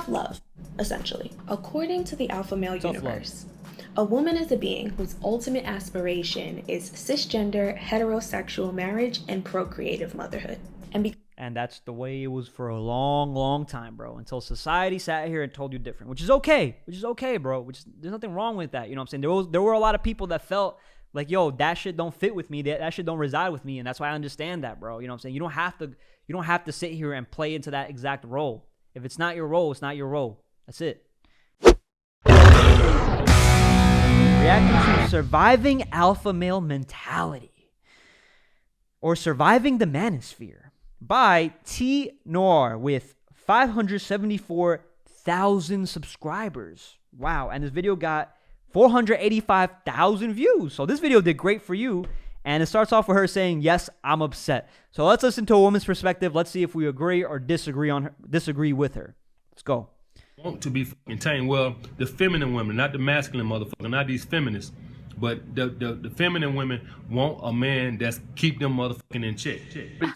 Self-love, essentially. According to the alpha male universe, a woman is a being whose ultimate aspiration is cisgender, heterosexual marriage, and procreative motherhood. And that's the way it was for a long, long time, bro. Until society sat here and told you different, which is okay. Bro. There's nothing wrong with that. You know what I'm saying? There were a lot of people that felt like, yo, that shit don't fit with me. That shit don't reside with me. And that's why I understand that, bro. You know what I'm saying? You don't have to sit here and play into that exact role. If it's not your role, it's not your role. That's it. Reacting to surviving alpha male mentality, or surviving the manosphere, by T Noir with 574,000 subscribers. Wow. And this video got 485,000 views. So this video did great for you. And it starts off with her saying, yes, I'm upset. So let's listen to a woman's perspective. Let's see if we agree or disagree with her. Let's go. Want to be fucking tamed. Well, the feminine women, not the masculine motherfucker, not these feminists, but the feminine women want a man that's keep them motherfucking in check.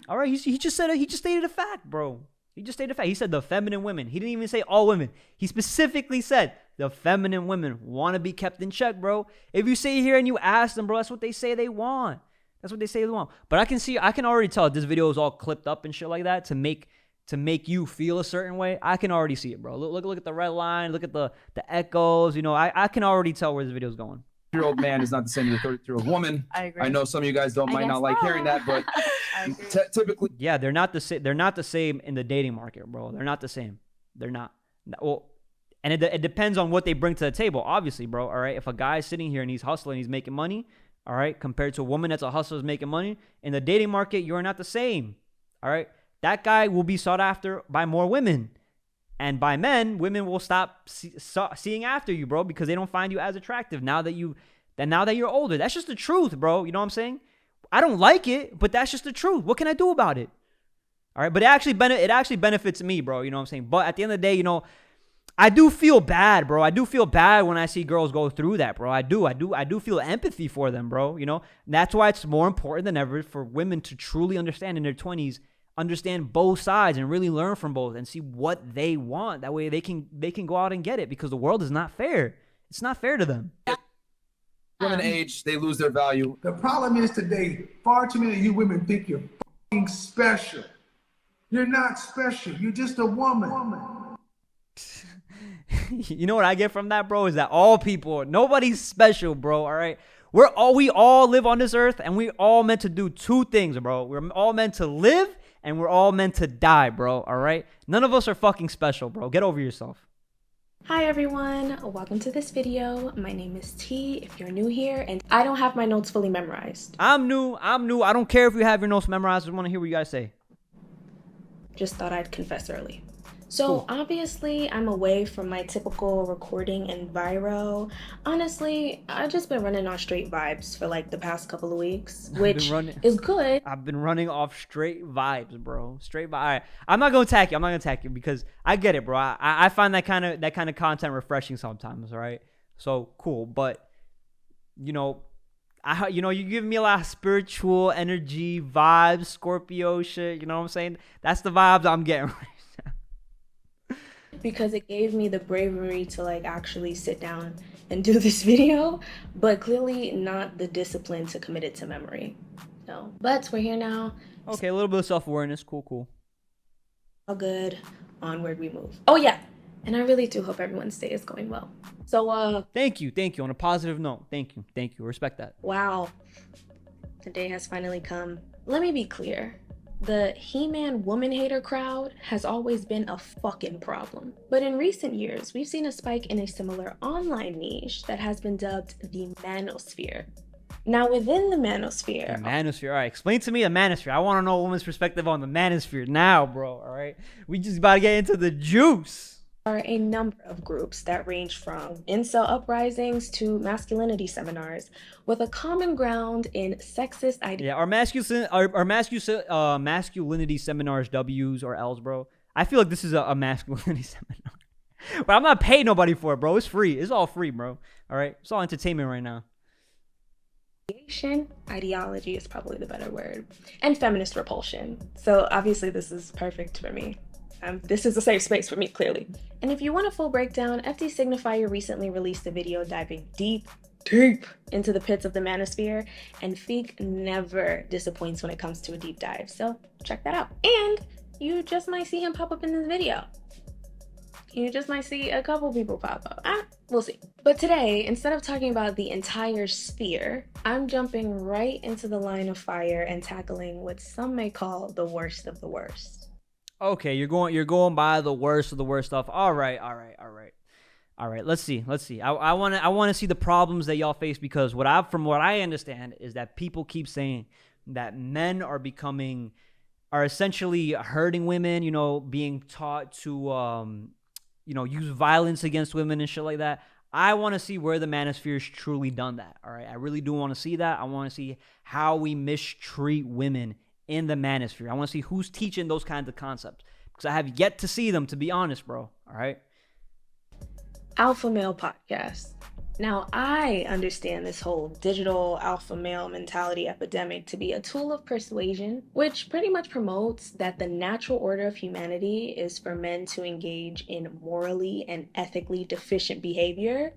All right, he just stated a fact, bro. He just stated a fact. He said the feminine women. He didn't even say all women. He specifically said the feminine women want to be kept in check, bro. If you sit here and you ask them, bro, that's what they say they want. That's what they say they want. But I can already tell this video is all clipped up and shit like that to make you feel a certain way. I can already see it, bro. Look at the red line. Look at the echoes. You know, I can already tell where this video is going. 30-year-old man is not the same as a 33-year-old woman. I agree. I know some of you guys might not like hearing that, but typically, yeah, they're not the same. They're not the same in the dating market, bro. They're not the same. They're not. Well, and it depends on what they bring to the table, obviously, bro. All right, if a guy's sitting here and he's hustling, he's making money, all right, compared to a woman that's a hustler is making money in the dating market, you're not the same. All right, that guy will be sought after by more women. And by men, women will stop seeing after you, bro, because they don't find you as attractive now that you're older. That's just the truth, bro. You know what I'm saying? I don't like it, but that's just the truth. What can I do about it? All right, but it actually benefits me, bro. You know what I'm saying? But at the end of the day, you know, I do feel bad, bro. I do feel bad when I see girls go through that, bro. I do feel empathy for them, bro. You know, and that's why it's more important than ever for women to truly understand in their 20s. Understand both sides and really learn from both and see what they want. That way they can go out and get it, because the world is not fair. It's not fair to them. women age, they lose their value. The problem is today, far too many of you women think you're fucking special. You're not special. You're just a woman. You know what I get from that, bro, is that all people, nobody's special, bro, all right? We all live on this earth, and we all meant to do two things, bro. We're all meant to live, and we're all meant to die, bro, all right? None of us are fucking special, bro. Get over yourself. Hi everyone, welcome to this video. My name is T if you're new here, and I don't have my notes fully memorized. I'm new. I don't care if you have your notes memorized. I just want to hear what you guys say. Just thought I'd confess early. So Cool. Obviously I'm away from my typical recording enviro. Honestly, I've just been running on straight vibes for like the past couple of weeks, which is good. I've been running off straight vibes, bro. Straight vibes. All right. I'm not gonna attack you. Because I get it, bro. I find that kind of content refreshing sometimes. All right. So cool, but you give me a lot of spiritual energy vibes, Scorpio shit. You know what I'm saying? That's the vibes I'm getting right now. Because it gave me the bravery to like actually sit down and do this video, but clearly not the discipline to commit it to memory. So, but we're here now. Okay, a little bit of self-awareness. Cool. All good. Onward we move. Oh yeah, and I really do hope everyone's day is going well. So Thank you. On a positive note, thank you. Respect that. Wow, the day has finally come. Let me be clear. The He-Man woman hater crowd has always been a fucking problem. But in recent years, we've seen a spike in a similar online niche that has been dubbed the manosphere. Now within the manosphere... The manosphere, all right. Explain to me the manosphere. I want to know a woman's perspective on the manosphere now, bro, all right? We just about to get into the juice. Are a number of groups that range from incel uprisings to masculinity seminars, with a common ground in sexist ideas. Yeah, are masculinity seminars W's or L's, bro? I feel like this is a masculinity seminar. But I'm not paying nobody for it, bro. It's free. It's all free, bro. All right? It's all entertainment right now. Ideology is probably the better word. And feminist repulsion. So obviously this is perfect for me. This is a safe space for me, clearly. And if you want a full breakdown, FT Signifier recently released a video diving deep into the pits of the manosphere, and Feek never disappoints when it comes to a deep dive, so check that out. And you just might see him pop up in this video. You just might see a couple people pop up. We'll see. But today, instead of talking about the entire sphere, I'm jumping right into the line of fire and tackling what some may call the worst of the worst. Okay, you're going by the worst of the worst stuff. All right. Let's see. I want to see the problems that y'all face, because from what I understand is that people keep saying that men are essentially hurting women, being taught to use violence against women and shit like that. I want to see where the manosphere's truly done that. All right, I really do want to see that. I want to see how we mistreat women in the manosphere. I want to see who's teaching those kinds of concepts, because I have yet to see them, to be honest, bro. All right. Alpha male podcast. Now, I understand this whole digital alpha male mentality epidemic to be a tool of persuasion, which pretty much promotes that the natural order of humanity is for men to engage in morally and ethically deficient behavior.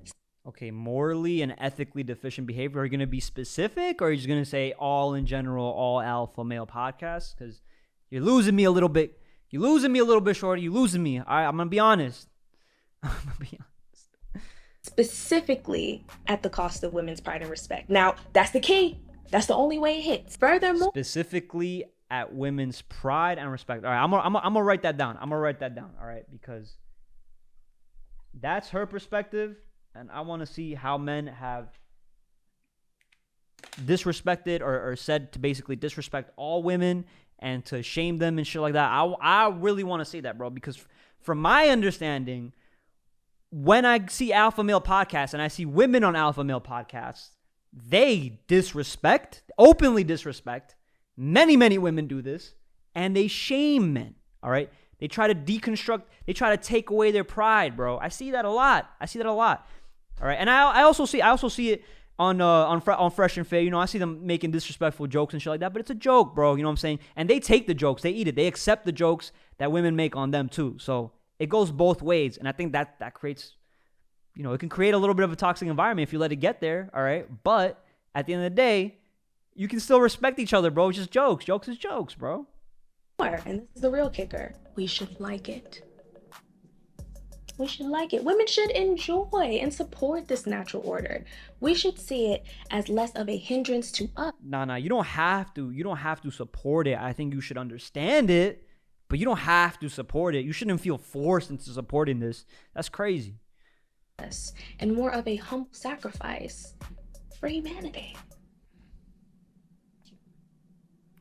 Okay, morally and ethically deficient behavior. Are you going to be specific, or are you just going to say all in general, all alpha male podcasts? Because you're losing me a little bit. You're losing me a little bit, shorty. You're losing me. All right, I'm going to be honest. Specifically at the cost of women's pride and respect. Now, that's the key. That's the only way it hits. Furthermore, specifically at women's pride and respect. All right, I'm gonna write that down. All right, because that's her perspective, and I want to see how men have disrespected or said to basically disrespect all women and to shame them and shit like that. I really want to see that, bro, because from my understanding, when I see alpha male podcasts and I see women on alpha male podcasts, they openly disrespect. Many women do this, and they shame men, all right? They try to deconstruct, they try to take away their pride, bro. I see that a lot. All right? And I also see it on Fresh and Fair. I see them making disrespectful jokes and shit like that, but it's a joke, bro. You know what I'm saying? And they take the jokes, they eat it. They accept the jokes that women make on them too. So it goes both ways, and I think that creates, it can create a little bit of a toxic environment if you let it get there, all right? But at the end of the day, you can still respect each other, bro. It's just jokes. Jokes is jokes, bro. And this is the real kicker. We should like it. Women should enjoy and support this natural order. We should see it as less of a hindrance to us. Nah, you don't have to. You don't have to support it. I think you should understand it. But you don't have to support it. You shouldn't feel forced into supporting this. That's crazy. And more of a humble sacrifice for humanity.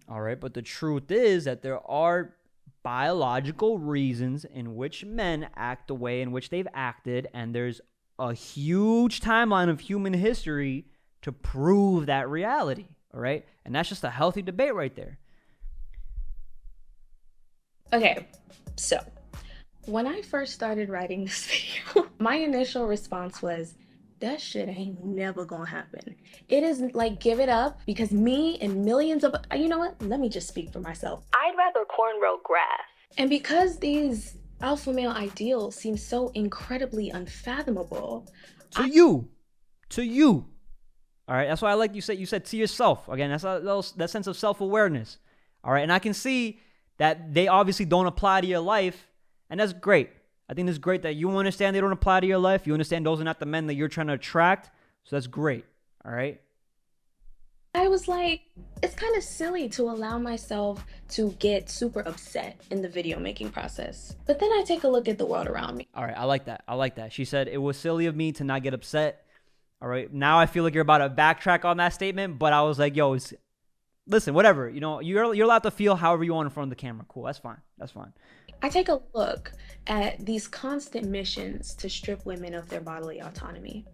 All right, but the truth is that there are biological reasons in which men act the way in which they've acted, and there's a huge timeline of human history to prove that reality, all right? And that's just a healthy debate right there. Okay, so when I first started writing this video, my initial response was, that shit ain't never gonna happen. It is like, give it up, because me and millions of, you know what? Let me just speak for myself. I'd rather cornrow grass. And because these alpha male ideals seem so incredibly unfathomable. To you. All right, that's why I like you said to yourself. Again, that's that sense of self-awareness. All right, and I can see that they obviously don't apply to your life, and that's great. I think it's great that you understand they don't apply to your life. You understand those are not the men that you're trying to attract, so that's great, all right? I was like, it's kind of silly to allow myself to get super upset in the video making process. But then I take a look at the world around me. All right, I like that. She said, it was silly of me to not get upset. All right, now I feel like you're about to backtrack on that statement, but I was like, yo, listen, whatever. You're allowed to feel however you want in front of the camera. Cool, that's fine. I take a look at these constant missions to strip women of their bodily autonomy.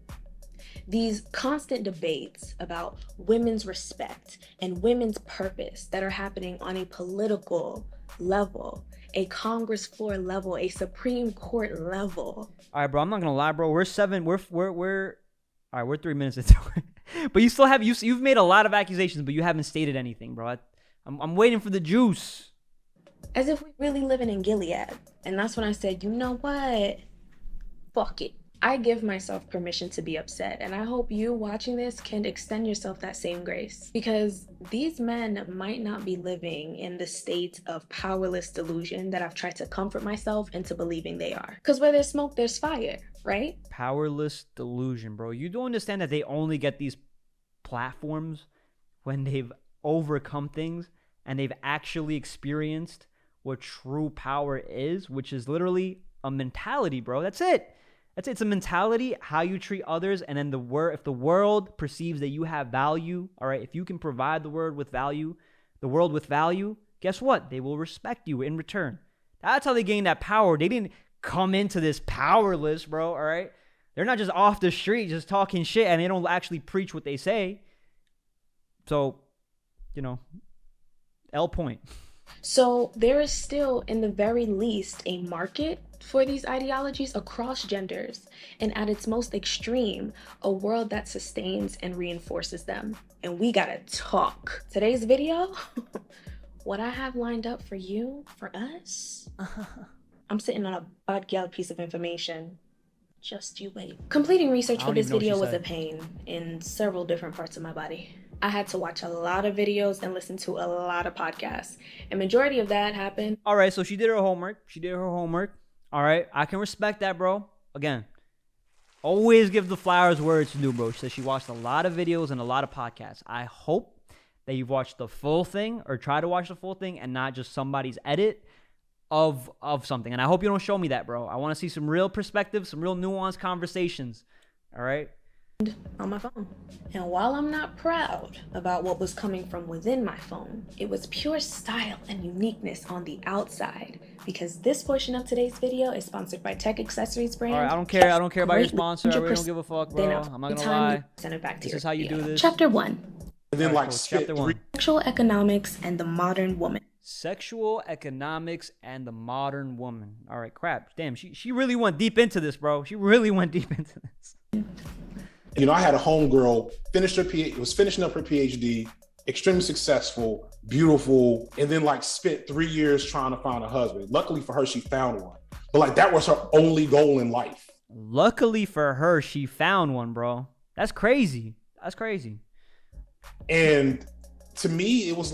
These constant debates about women's respect and women's purpose that are happening on a political level, a Congress floor level, a Supreme Court level. All right, bro, I'm not gonna lie, bro. We're 3 minutes into it. But you've made a lot of accusations, but you haven't stated anything, bro. I'm waiting for the juice. as if we're really living in Gilead. And that's when I said, you know what? Fuck it. I give myself permission to be upset, and I hope you watching this can extend yourself that same grace. Because these men might not be living in the state of powerless delusion that I've tried to comfort myself into believing they are. Because where there's smoke, there's fire, right? Powerless delusion, bro. You don't understand that they only get these platforms when they've overcome things and they've actually experienced what true power is, which is literally a mentality, bro. That's it. It's a mentality, how you treat others, and then if the world perceives that you have value, all right, if you can provide the world with value, guess what? They will respect you in return. That's how they gain that power. They didn't come into this powerless, bro, all right? They're not just off the street just talking shit, and they don't actually preach what they say. So, L point. So there is still, in the very least, a market for these ideologies across genders, and at its most extreme, a world that sustains and reinforces them. And we gotta talk. Today's video, what I have lined up for you, for us, I'm sitting on a bad gal piece of information. Just you wait. Completing research for this video was a pain in several different parts of my body. I had to watch a lot of videos and listen to a lot of podcasts. And majority of that happened. All right, so she did her homework. All right, I can respect that, bro. Again, always give the flowers where it's due, bro. She said she watched a lot of videos and a lot of podcasts. I hope that you've watched the full thing or try to watch the full thing and not just somebody's edit of something. And I hope you don't show me that, bro. I want to see some real perspective, some real nuanced conversations. All right? On my phone. And while I'm not proud about what was coming from within my phone, it was pure style and uniqueness on the outside, because this portion of today's video is sponsored by tech accessories brand. All right, I don't care about your sponsor. I really don't give a fuck, bro. I'm not gonna lie. Send it back to This your is how you do this. Chapter 1. And then Alright, cool. Chapter 1. Sexual economics and the modern woman. Sexual economics and the modern woman. All right, crap. Damn, she really went deep into this, bro. She really went deep into this. I had a homegirl was finishing up her PhD, extremely successful, beautiful, and then spent 3 years trying to find a husband. Luckily for her, she found one. But that was her only goal in life. Luckily for her, she found one, bro. That's crazy. And to me, it was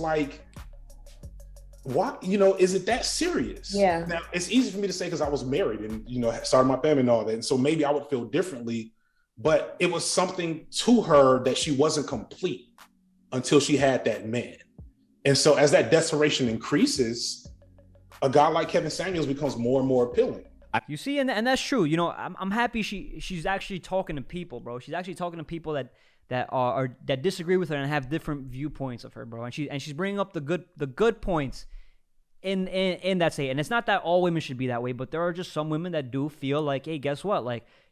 what, is it that serious? Yeah. Now, it's easy for me to say because I was married and, started my family and all that. And so maybe I would feel differently. But it was something to her that she wasn't complete until she had that man. And so as that desperation increases, a guy like Kevin Samuels becomes more and more appealing. You see, and that's true. I'm happy she's actually talking to people, bro. She's actually talking to people that disagree with her and have different viewpoints of her, bro. And she's bringing up the good points in that state. And it's not that all women should be that way, but there are just some women that do feel like, hey, guess what?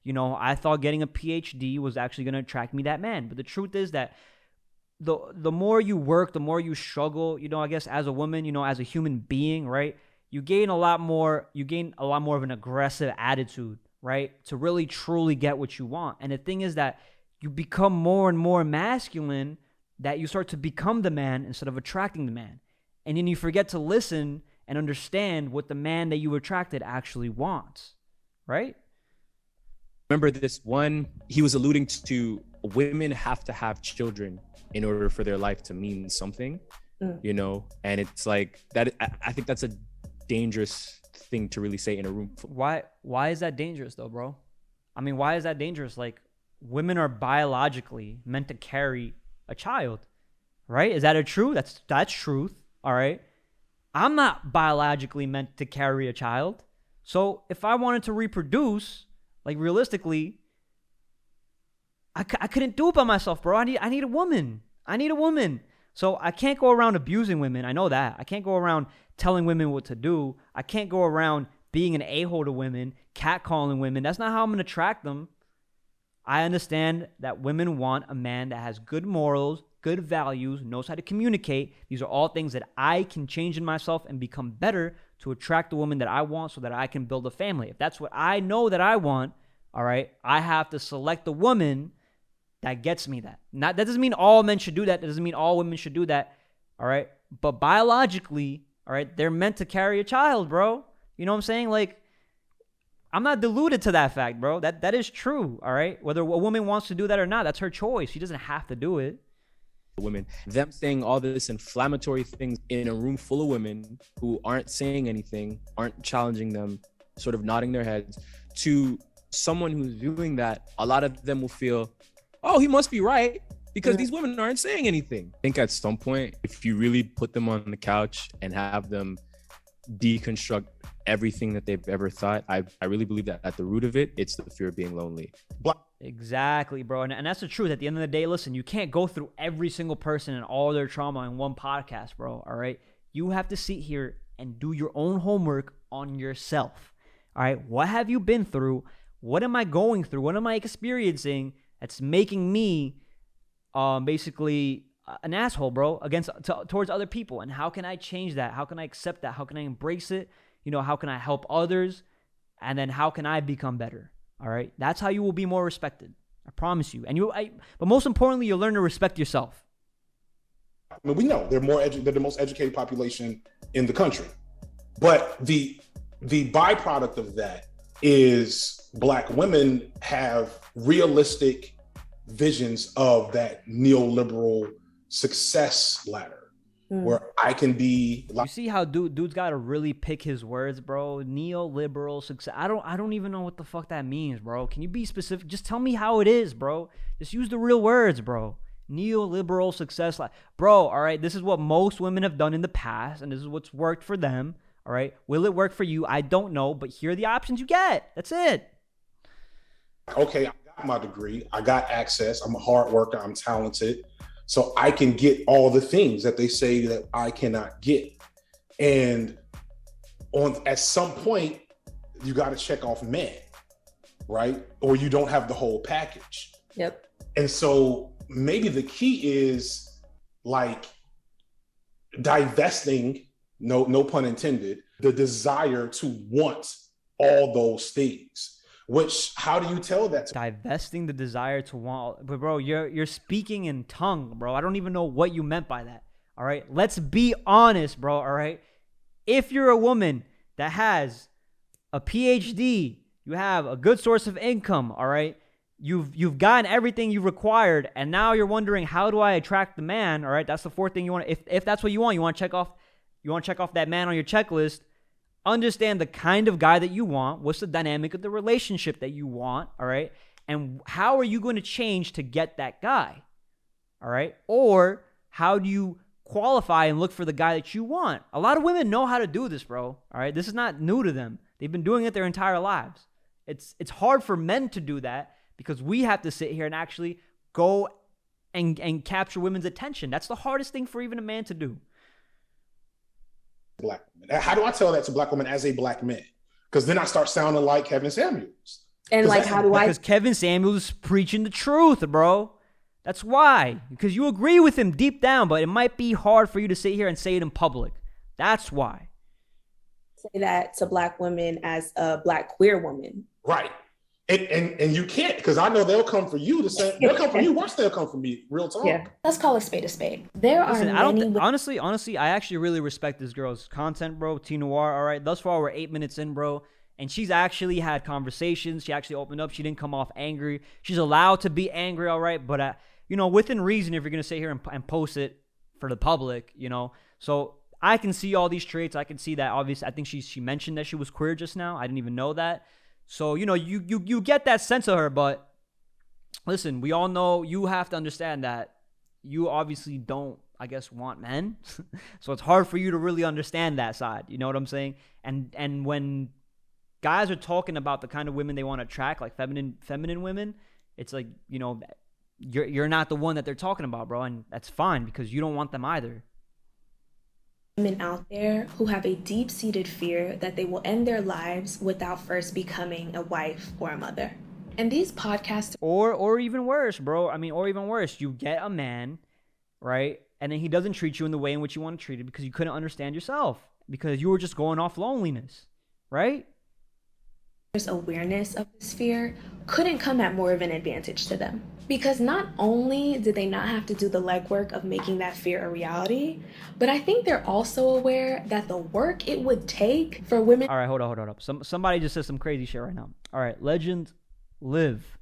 I thought getting a PhD was actually going to attract me that man. But the truth is that the more you work, the more you struggle, I guess as a woman, as a human being, right? You gain a lot more of an aggressive attitude, right? To really truly get what you want. And the thing is that you become more and more masculine, that you start to become the man instead of attracting the man. And then you forget to listen and understand what the man that you attracted actually wants, right? Remember this one, he was alluding to women have to have children in order for their life to mean something, and it's that. I think that's a dangerous thing to really say in a room. Why is that dangerous though, bro? I mean, why is that dangerous? Women are biologically meant to carry a child, right? Is that a truth? That's truth. All right. I'm not biologically meant to carry a child. So if I wanted to reproduce, realistically, I couldn't do it by myself, bro. I need a woman. So I can't go around abusing women. I know that. I can't go around telling women what to do. I can't go around being an a-hole to women, catcalling women. That's not how I'm going to attract them. I understand that women want a man that has good morals, good values, knows how to communicate. These are all things that I can change in myself and become better to attract the woman that I want so that I can build a family. If that's what I know that I want, all right, I have to select the woman that gets me that. That doesn't mean all men should do that. That doesn't mean all women should do that, all right? But biologically, All right, they're meant to carry a child, bro. You know what I'm saying? Like, I'm not deluded to that fact, bro. That is true. All right, whether a woman wants to do that or not, that's her choice. She doesn't have to do it. Women, them saying all this inflammatory things in a room full of women who aren't saying anything, aren't challenging them, sort of nodding their heads, to someone who's doing that, a lot of them will feel, oh, he must be right because these women aren't saying anything. I think at some point, if you really put them on the couch and have them deconstruct everything that they've ever thought, I really believe that at the root of it, it's the fear of being lonely. Exactly, bro. And that's the truth. At the end of the day, listen, you can't go through every single person and all their trauma in one podcast, bro. All right. You have to sit here and do your own homework on yourself. All right. What have you been through? What am I going through? What am I experiencing that's making me basically an asshole, bro, towards other people? And how can I change that? How can I accept that? How can I embrace it? You know, how can I help others? And then how can I become better? All right. That's how you will be more respected. I promise you. And but most importantly, you'll learn to respect yourself. I mean, we know they're the most educated population in the country, but the byproduct of that is Black women have realistic visions of that neoliberal success ladder. Where I can be like, you see how dude's got to really pick his words, bro. Neoliberal success. I don't even know what the fuck that means, bro. Can you be specific? Just tell me how it is, bro. Just use the real words, bro. Neoliberal success, bro. All right, this is what most women have done in the past, and this is what's worked for them. All right, will it work for you? I don't know, but here are the options you get. That's it. Okay, I got my degree. I got access. I'm a hard worker. I'm talented. So I can get all the things that they say that I cannot get. And at some point, you got to check off men, right? Or you don't have the whole package. Yep. And so maybe the key is like divesting, no pun intended, the desire to want all those things. Which, how do you tell that? Divesting the desire to want, but bro, you're speaking in tongue, bro. I don't even know what you meant by that. All right, let's be honest, bro. All right, if you're a woman that has a PhD, you have a good source of income. All right, you've gotten everything you required, and now you're wondering, how do I attract the man? All right, that's the fourth thing you want. If that's what you want to check off that man on your checklist. Understand the kind of guy that you want. What's the dynamic of the relationship that you want, all right? And how are you going to change to get that guy, all right? Or how do you qualify and look for the guy that you want? A lot of women know how to do this, bro, all right? This is not new to them. They've been doing it their entire lives. It's hard for men to do that because we have to sit here and actually go and capture women's attention. That's the hardest thing for even a man to do. Black women. How do I tell that to Black women as a Black man? Because then I start sounding like Kevin Samuels. And like, how do I? Because Kevin Samuels is preaching the truth, bro. That's why. Because you agree with him deep down, but it might be hard for you to sit here and say it in public. That's why. Say that to Black women as a Black queer woman. Right. And you can't, because I know they'll come for you to say, they'll come for you worse, they'll come for me. Real talk. Yeah. Let's call a spade a spade. There Listen, are many. Honestly, I actually really respect this girl's content, bro. T Noir, all right. Thus far, we're 8 minutes in, bro. And she's actually had conversations. She actually opened up. She didn't come off angry. She's allowed to be angry, all right. But, within reason, if you're going to sit here and post it for the public, So I can see all these traits. I can see that, obviously. I think she mentioned that she was queer just now. I didn't even know that. So, you get that sense of her, but listen, we all know you have to understand that you obviously don't, I guess, want men. So it's hard for you to really understand that side. You know what I'm saying? And when guys are talking about the kind of women they want to attract, like feminine women, it's like, you're not the one that they're talking about, bro. And that's fine because you don't want them either. Women out there who have a deep-seated fear that they will end their lives without first becoming a wife or a mother. And these podcasts, or even worse, bro. Or even worse, you get a man, right? And then he doesn't treat you in the way in which you want to treat it because you couldn't understand yourself because you were just going off loneliness, right? There's awareness of this fear couldn't come at more of an advantage to them. Because not only did they not have to do the legwork of making that fear a reality, but I think they're also aware that the work it would take for women. All right, hold up. Somebody just said some crazy shit right now. All right, Legend Live.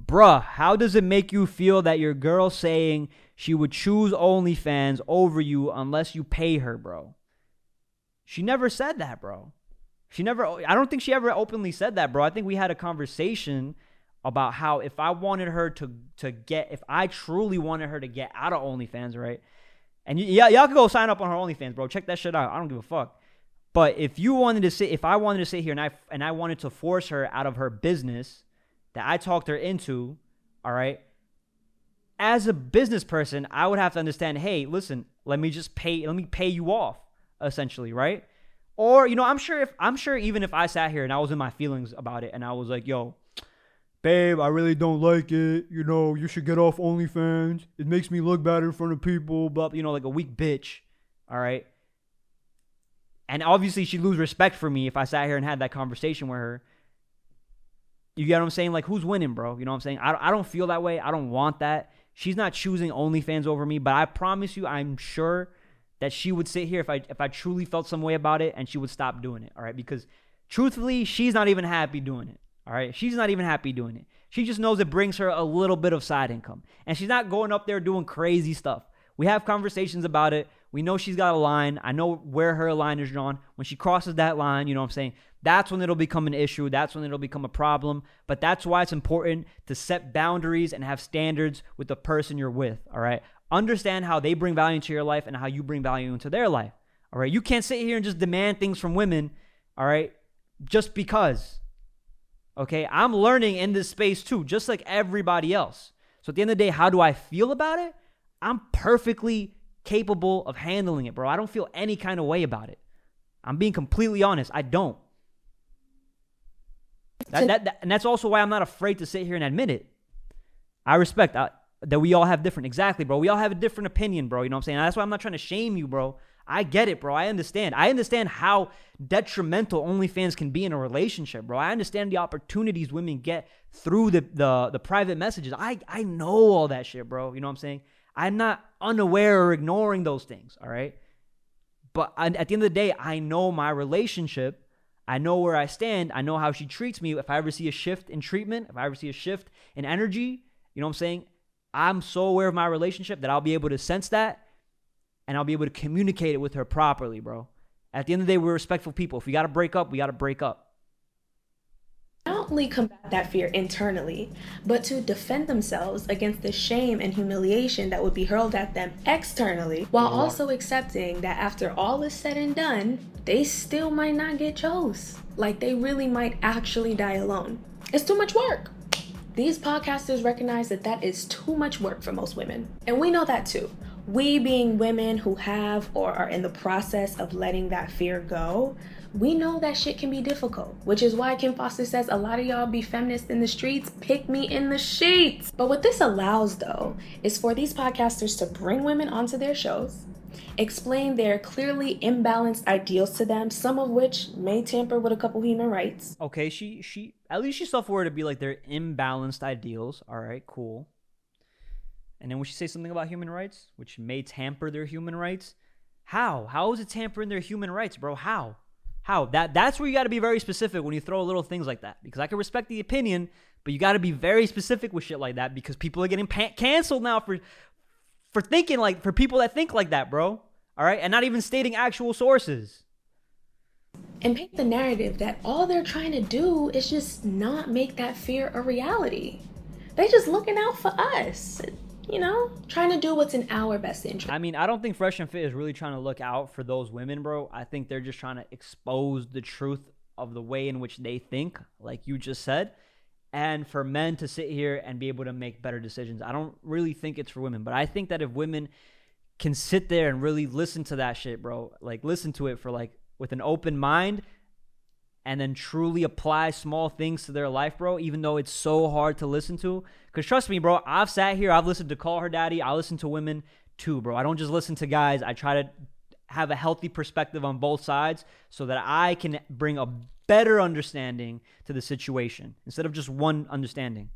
Bruh, how does it make you feel that your girl saying she would choose OnlyFans over you unless you pay her, bro? She never said that, bro. I don't think she ever openly said that, bro. I think we had a conversation about how if I wanted her if I truly wanted her to get out of OnlyFans, right? And y'all can go sign up on her OnlyFans, bro. Check that shit out. I don't give a fuck. But if I wanted to sit here and I wanted to force her out of her business that I talked her into, all right? As a business person, I would have to understand, hey, listen, let me pay you off, essentially, right? Or, I'm sure even if I sat here and I was in my feelings about it and I was like, yo, babe, I really don't like it. You should get off OnlyFans. It makes me look bad in front of people, blah, like a weak bitch, all right? And obviously she'd lose respect for me if I sat here and had that conversation with her. You get what I'm saying? Like, who's winning, bro? You know what I'm saying? I don't feel that way. I don't want that. She's not choosing OnlyFans over me, but I promise you, I'm sure that she would sit here if I truly felt some way about it and she would stop doing it, all right? Because truthfully, she's not even happy doing it. All right. She's not even happy doing it. She just knows it brings her a little bit of side income. And she's not going up there doing crazy stuff. We have conversations about it. We know she's got a line. I know where her line is drawn. When she crosses that line, you know what I'm saying? That's when it'll become an issue. That's when it'll become a problem. But that's why it's important to set boundaries and have standards with the person you're with. All right. Understand how they bring value into your life and how you bring value into their life. All right. You can't sit here and just demand things from women. All right. Just because. Okay, I'm learning in this space too, just like everybody else. So at the end of the day, how do I feel about it? I'm perfectly capable of handling it, bro. I don't feel any kind of way about it. I'm being completely honest. I don't. And that's also why I'm not afraid to sit here and admit it. I respect that we all have different. Exactly, bro. We all have a different opinion, bro. You know what I'm saying? That's why I'm not trying to shame you, bro. I get it, bro. I understand. I understand how detrimental OnlyFans can be in a relationship, bro. I understand the opportunities women get through the private messages. I know all that shit, bro. You know what I'm saying? I'm not unaware or ignoring those things, all right? But at the end of the day, I know my relationship. I know where I stand. I know how she treats me. If I ever see a shift in treatment, if I ever see a shift in energy, you know what I'm saying? I'm so aware of my relationship that I'll be able to sense that. And I'll be able to communicate it with her properly, bro. At the end of the day, we're respectful people. If we got to break up, we got to break up. Not only combat that fear internally, but to defend themselves against the shame and humiliation that would be hurled at them externally, while also accepting that after all is said and done, they still might not get chose. Like, they really might actually die alone. It's too much work. These podcasters recognize that is too much work for most women. And we know that too. We being women who have or are in the process of letting that fear go, we know that shit can be difficult, which is why Kim Foster says a lot of y'all be feminists in the streets, pick me in the sheets. But what this allows, though, is for these podcasters to bring women onto their shows, explain their clearly imbalanced ideals to them, some of which may tamper with a couple human rights. Okay, she at least she's self-aware to be like their imbalanced ideals. All right, cool. And then when she say something about human rights, which may tamper their human rights, how? How is it tampering their human rights, bro? How? That's where you got to be very specific when you throw little things like that. Because I can respect the opinion, but you got to be very specific with shit like that because people are getting canceled now for thinking like, for people that think like that, bro. All right? And not even stating actual sources. And paint the narrative that all they're trying to do is just not make that fear a reality. They just looking out for us. You know, trying to do what's in our best interest. I mean, I don't think Fresh and Fit is really trying to look out for those women, bro. I think they're just trying to expose the truth of the way in which they think, like you just said, and for men to sit here and be able to make better decisions. I don't really think it's for women, but I think that if women can sit there and really listen to that shit, bro, like listen to it for like with an open mind and then truly apply small things to their life, bro, even though it's so hard to listen to. Because trust me, bro, I've sat here, I've listened to Call Her Daddy, I listen to women too, bro. I don't just listen to guys. I try to have a healthy perspective on both sides so that I can bring a better understanding to the situation instead of just one understanding.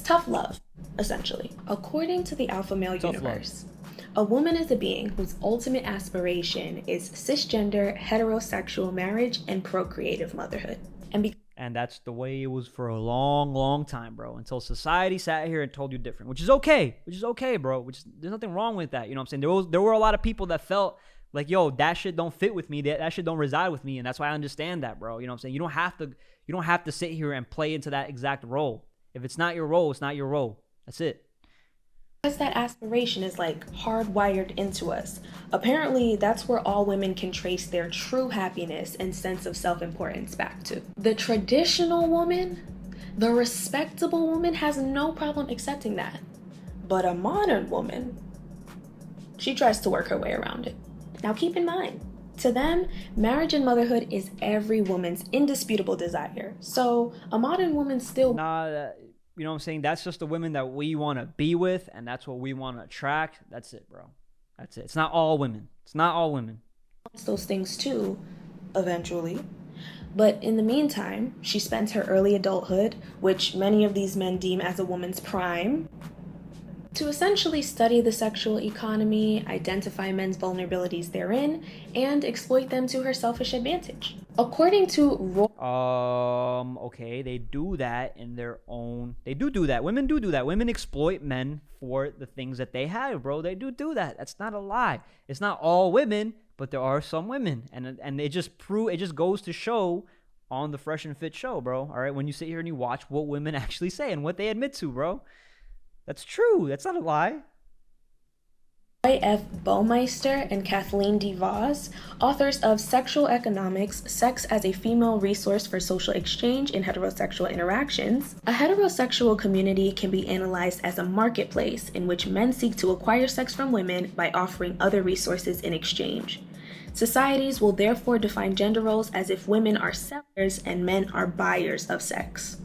Tough love, essentially. According to the alpha male Tough universe, a woman is a being whose ultimate aspiration is cisgender, heterosexual marriage and procreative motherhood. And that's the way it was for a long, long time, bro. Until society sat here and told you different, which is okay. Bro. There's nothing wrong with that. You know what I'm saying? There were a lot of people that felt like, yo, that shit don't fit with me. That shit don't reside with me. And that's why I understand that, bro. You know what I'm saying? You don't have to sit here and play into that exact role. If it's not your role, it's not your role. That's it. Because that aspiration is like hardwired into us. Apparently, that's where all women can trace their true happiness and sense of self-importance back to. The traditional woman, the respectable woman, has no problem accepting that. But a modern woman, she tries to work her way around it. Now keep in mind, to them, marriage and motherhood is every woman's indisputable desire. So a modern woman still... You know what I'm saying? That's just the women that we want to be with, and that's what we want to attract. That's it, bro. That's it. It's not all women. wants those things too, eventually. But in the meantime, she spends her early adulthood, which many of these men deem as a woman's prime, to essentially study the sexual economy, identify men's vulnerabilities therein, and exploit them to her selfish advantage. According to okay, they do that in their own... They do that. Women do that. Women exploit men for the things that they have, bro. They do that. That's not a lie. It's not all women, but there are some women. And it just goes to show on the Fresh and Fit show, bro. All right, when you sit here and you watch what women actually say and what they admit to, bro. That's true. That's not a lie. Roy F. Baumeister and Kathleen D. Voss, authors of Sexual Economics, Sex as a Female Resource for Social Exchange in Heterosexual Interactions, a heterosexual community can be analyzed as a marketplace in which men seek to acquire sex from women by offering other resources in exchange. Societies will therefore define gender roles as if women are sellers and men are buyers of sex.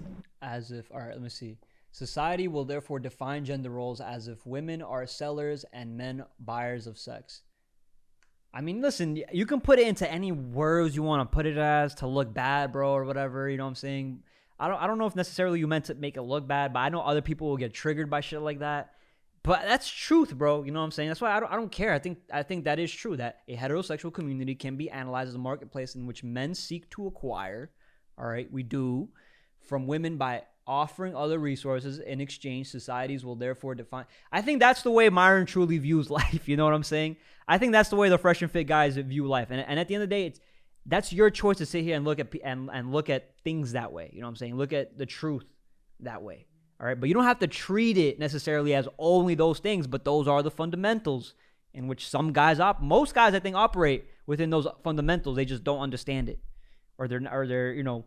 All right, let me see. Society will therefore define gender roles as if women are sellers and men buyers of sex. I mean, listen, you can put it into any words you want to put it as to look bad, bro, or whatever, you know what I'm saying? I don't know if necessarily you meant to make it look bad, but I know other people will get triggered by shit like that. But that's truth, bro, you know what I'm saying? That's why I don't care. I think that is true, that a heterosexual community can be analyzed as a marketplace in which men seek to acquire, all right, we do, from women by offering other resources in exchange. Societies will therefore define... I think that's the way Myron truly views life, you know what I'm saying? I think that's the way the Fresh and Fit guys view life. And at the end of the day, that's your choice to sit here and look at things that way, you know what I'm saying? Look at the truth that way, all right? But you don't have to treat it necessarily as only those things, but those are the fundamentals in which some guys most guys, I think, operate within those fundamentals. They just don't understand it, or they're you know,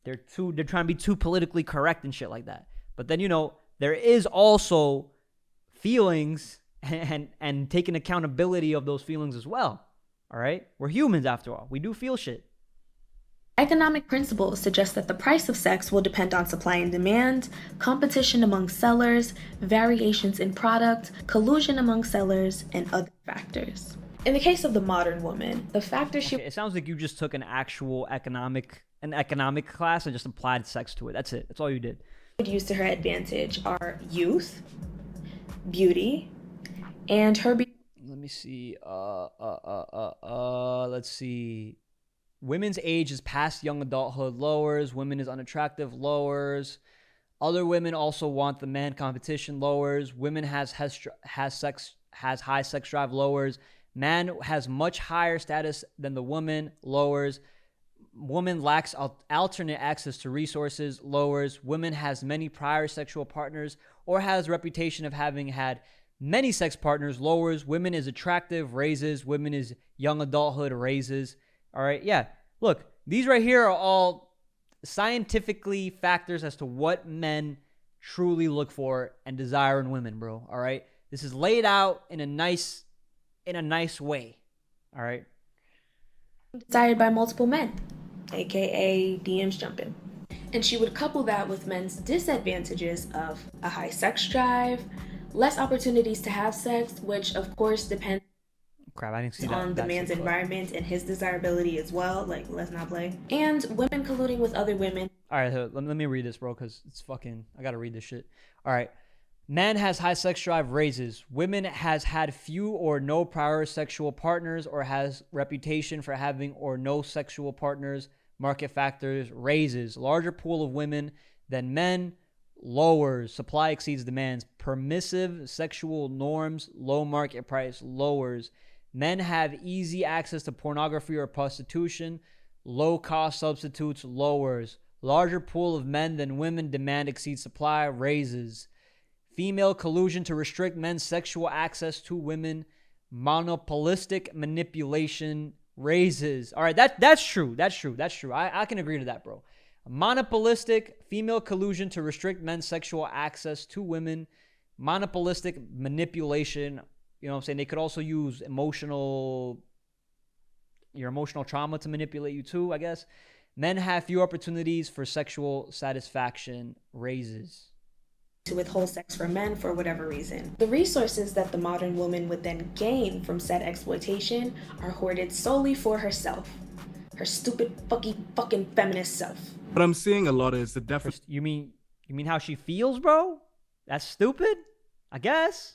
they're trying to be too politically correct and shit like that. But then, you know, there is also feelings and taking accountability of those feelings as well. All right? We're humans after all. We do feel shit. Economic principles suggest that the price of sex will depend on supply and demand, competition among sellers, variations in product, collusion among sellers, and other factors. In the case of the modern woman, the factor she... It sounds like you just took an actual economic class and just applied sex to it. That's it. That's all you did. ...would use to her advantage are youth, beauty, and her... Let me see. Let's see. Women's age is past young adulthood, lowers. Women is unattractive, lowers. Other women also want the man, competition, lowers. Women has high sex drive, lowers. Man has much higher status than the woman, lowers. Woman lacks alternate access to resources, lowers. Woman has many prior sexual partners or has a reputation of having had many sex partners, lowers. Women is attractive, raises. Women is young adulthood, raises. All right, yeah. Look, these right here are all scientifically factors as to what men truly look for and desire in women, bro. All right? This is laid out in a nice way. All right? Desired by multiple men, aka DMs jumping. And she would couple that with men's disadvantages of a high sex drive, less opportunities to have sex, which of course depends on the man's environment and his desirability as well. Like, let's not play. And women colluding with other women. All right, let me read this, bro, because it's fucking, I got to read this shit. All right. Man has high sex drive, raises. Women has had few or no prior sexual partners or has reputation for having or no sexual partners. Market factors, raises. Larger pool of women than men, lowers. Supply exceeds demands. Permissive sexual norms, low market price, lowers. Men have easy access to pornography or prostitution. Low cost substitutes, lowers. Larger pool of men than women, demand exceeds supply, raises. Female collusion to restrict men's sexual access to women. Monopolistic manipulation, raises. All right, that's true. I can agree to that, bro. Monopolistic female collusion to restrict men's sexual access to women. Monopolistic manipulation. You know what I'm saying? They could also use your emotional trauma to manipulate you too, I guess. Men have few opportunities for sexual satisfaction, raises. To withhold sex from men for whatever reason. The resources that the modern woman would then gain from said exploitation are hoarded solely for herself. Her stupid, fucking feminist self. What I'm seeing a lot is the definition. You mean how she feels, bro? That's stupid, I guess.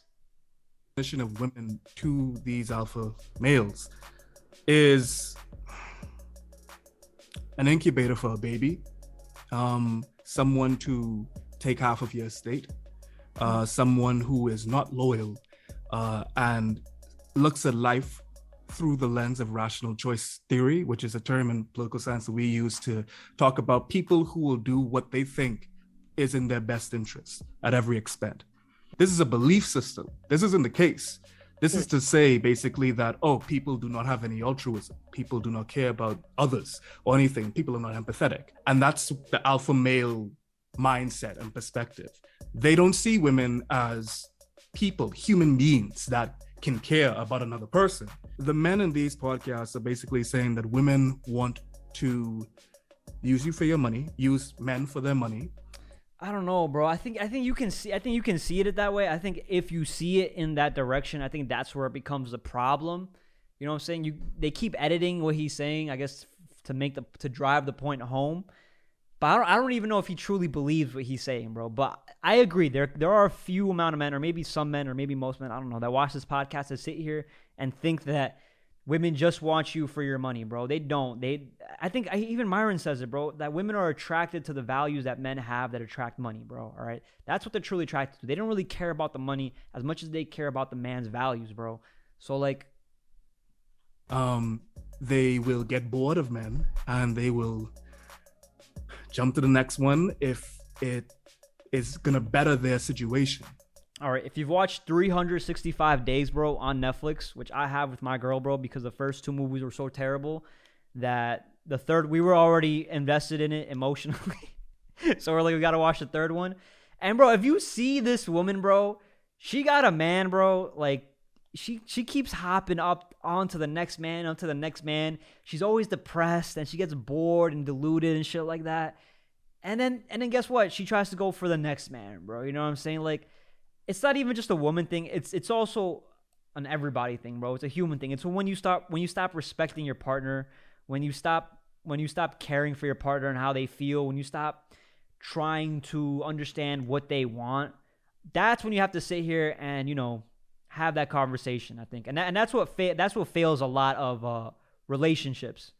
Of women to these alpha males is an incubator for a baby, someone to take half of your estate, someone who is not loyal and looks at life through the lens of rational choice theory, which is a term in political science that we use to talk about people who will do what they think is in their best interest at every expense. This is a belief system. This isn't the case. This is to say basically that, people do not have any altruism. People do not care about others or anything. People are not empathetic. And that's the alpha male mindset and perspective. They don't see women as people, human beings that can care about another person. The men in these podcasts are basically saying that women want to use you for your money, use men for their money. I don't know, bro. I think you can see it that way. I think if you see it in that direction, I think that's where it becomes a problem. You know what I'm saying? They keep editing what he's saying, I guess, to drive the point home. But I don't even know if he truly believes what he's saying, bro. But I agree. There are a few amount of men, or maybe some men, or maybe most men, I don't know, that watch this podcast that sit here and think that women just want you for your money, bro. They don't. I think even Myron says it, bro, that women are attracted to the values that men have that attract money, bro. All right? That's what they're truly attracted to. They don't really care about the money as much as they care about the man's values, bro. So, like... They will get bored of men, and they will jump to the next one if it is going to better their situation. All right, if you've watched 365 Days, bro, on Netflix, which I have with my girl, bro, because the first two movies were so terrible that the third, we were already invested in it emotionally. So we're like, we got to watch the third one. And, bro, if you see this woman, bro, she got a man, bro, like, she keeps hopping up onto the next man, She's always depressed, and she gets bored and deluded and shit like that. And then guess what? She tries to go for the next man, bro. You know what I'm saying? Like, it's not even just a woman thing. It's also an everybody thing, bro. It's a human thing. It's when you stop respecting your partner, when you stop caring for your partner and how they feel, when you stop trying to understand what they want, that's when you have to sit here and, you know, have that conversation, I think. And that's what fails a lot of relationships.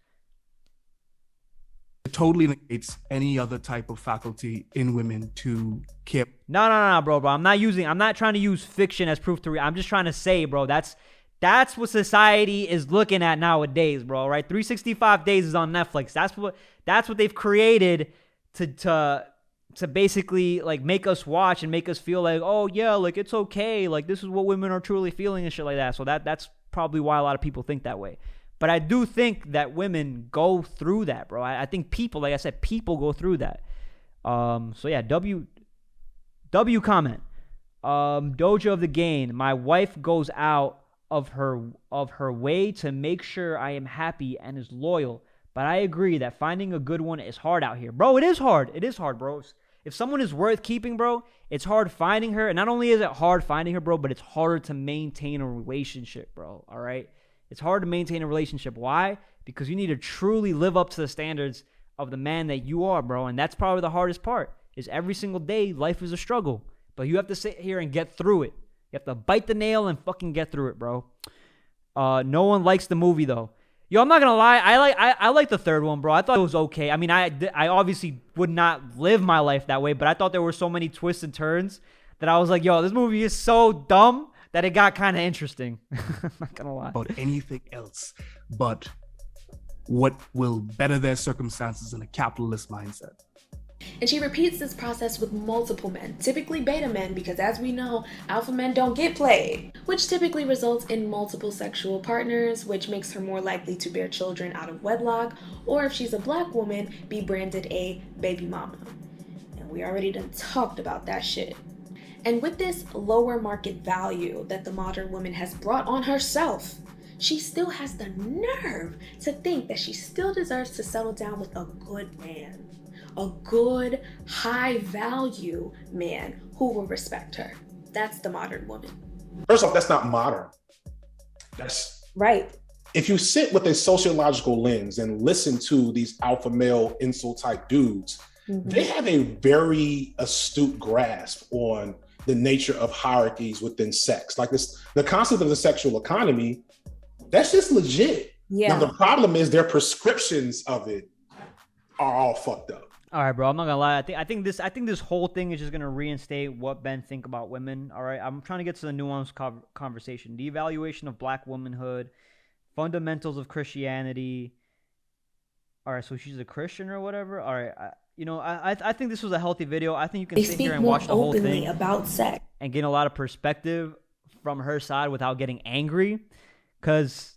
It totally negates any other type of faculty in women to care. No, bro. I'm not trying to use fiction as proof to real. I'm just trying to say, bro, that's what society is looking at nowadays, bro. Right? 365 Days is on Netflix. That's what they've created to basically like make us watch and make us feel like, oh yeah, like it's okay, like this is what women are truly feeling and shit like that. So that's probably why a lot of people think that way. But I do think that women go through that, bro. I think people, like I said, people go through that. So yeah, W comment. Doja of the Gain. My wife goes out of her way to make sure I am happy and is loyal. But I agree that finding a good one is hard out here. Bro, it is hard. It is hard, bro. If someone is worth keeping, bro, it's hard finding her. And not only is it hard finding her, bro, but it's harder to maintain a relationship, bro. All right? It's hard to maintain a relationship. Why? Because you need to truly live up to the standards of the man that you are, bro. And that's probably the hardest part, is every single day life is a struggle. But you have to sit here and get through it. You have to bite the nail and fucking get through it, bro. No one likes the movie, though. Yo, I'm not gonna lie. I like the third one, bro. I thought it was okay. I mean, I obviously would not live my life that way, but I thought there were so many twists and turns that I was like, yo, this movie is so dumb that it got kind of interesting. I'm not gonna lie. About anything else but what will better their circumstances in a capitalist mindset. And she repeats this process with multiple men, typically beta men, because as we know, alpha men don't get played, which typically results in multiple sexual partners, which makes her more likely to bear children out of wedlock, or if she's a black woman, be branded a baby mama. And we already done talked about that shit. And with this lower market value that the modern woman has brought on herself, she still has the nerve to think that she still deserves to settle down with a good man. A good, high-value man who will respect her. That's the modern woman. First off, that's not modern. That's right. If you sit with a sociological lens and listen to these alpha male incel type dudes, they have a very astute grasp on the nature of hierarchies within sex. Like this, the concept of the sexual economy, that's just legit. Yeah. Now the problem is their prescriptions of it are all fucked up. All right, bro. I'm not gonna lie. I think this whole thing is just gonna reinstate what men think about women. All right. I'm trying to get to the nuanced conversation. The evaluation of black womanhood, fundamentals of Christianity. All right. So she's a Christian or whatever. All right. I think this was a healthy video. I think you can sit here and watch the whole thing about sex and gain a lot of perspective from her side without getting angry, because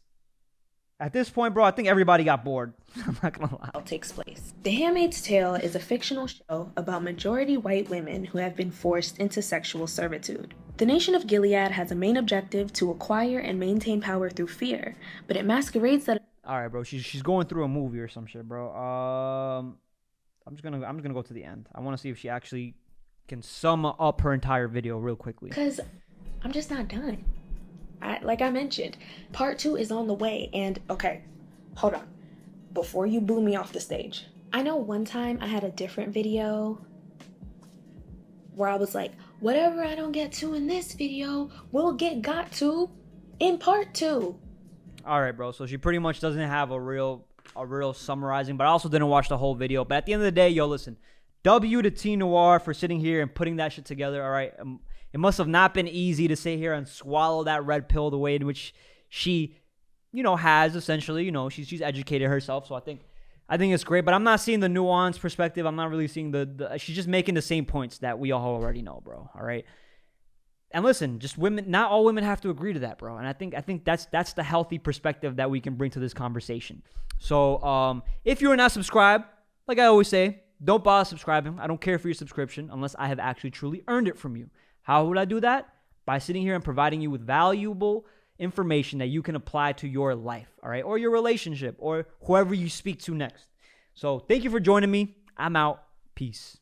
at this point, bro, I think everybody got bored. I'm not gonna lie. Takes place. The Handmaid's Tale is a fictional show about majority white women who have been forced into sexual servitude. The nation of Gilead has a main objective to acquire and maintain power through fear, but it masquerades that. All right, bro. She's going through a movie or some shit, bro. I'm just gonna go to the end. I want to see if she actually can sum up her entire video real quickly. Because I'm just not done. Like I mentioned, part 2 is on the way. And okay, hold on. Before you boo me off the stage, I know one time I had a different video where I was like, whatever I don't get to in this video, will get got to in part 2. All right, bro. So she pretty much doesn't have a real summarizing, but I also didn't watch the whole video. But at the end of the day, yo, listen, W to T Noir for sitting here and putting that shit together. All right. It must have not been easy to sit here and swallow that red pill the way in which she, has essentially, she's educated herself. So I think it's great, but I'm not seeing the nuanced perspective. I'm not really seeing she's just making the same points that we all already know, bro. All right. And listen, just women, not all women have to agree to that, bro. And I think that's the healthy perspective that we can bring to this conversation. So, if you are not subscribed, like I always say, don't bother subscribing. I don't care for your subscription unless I have actually truly earned it from you. How would I do that? By sitting here and providing you with valuable information that you can apply to your life, all right? Or your relationship, or whoever you speak to next. So thank you for joining me. I'm out. Peace.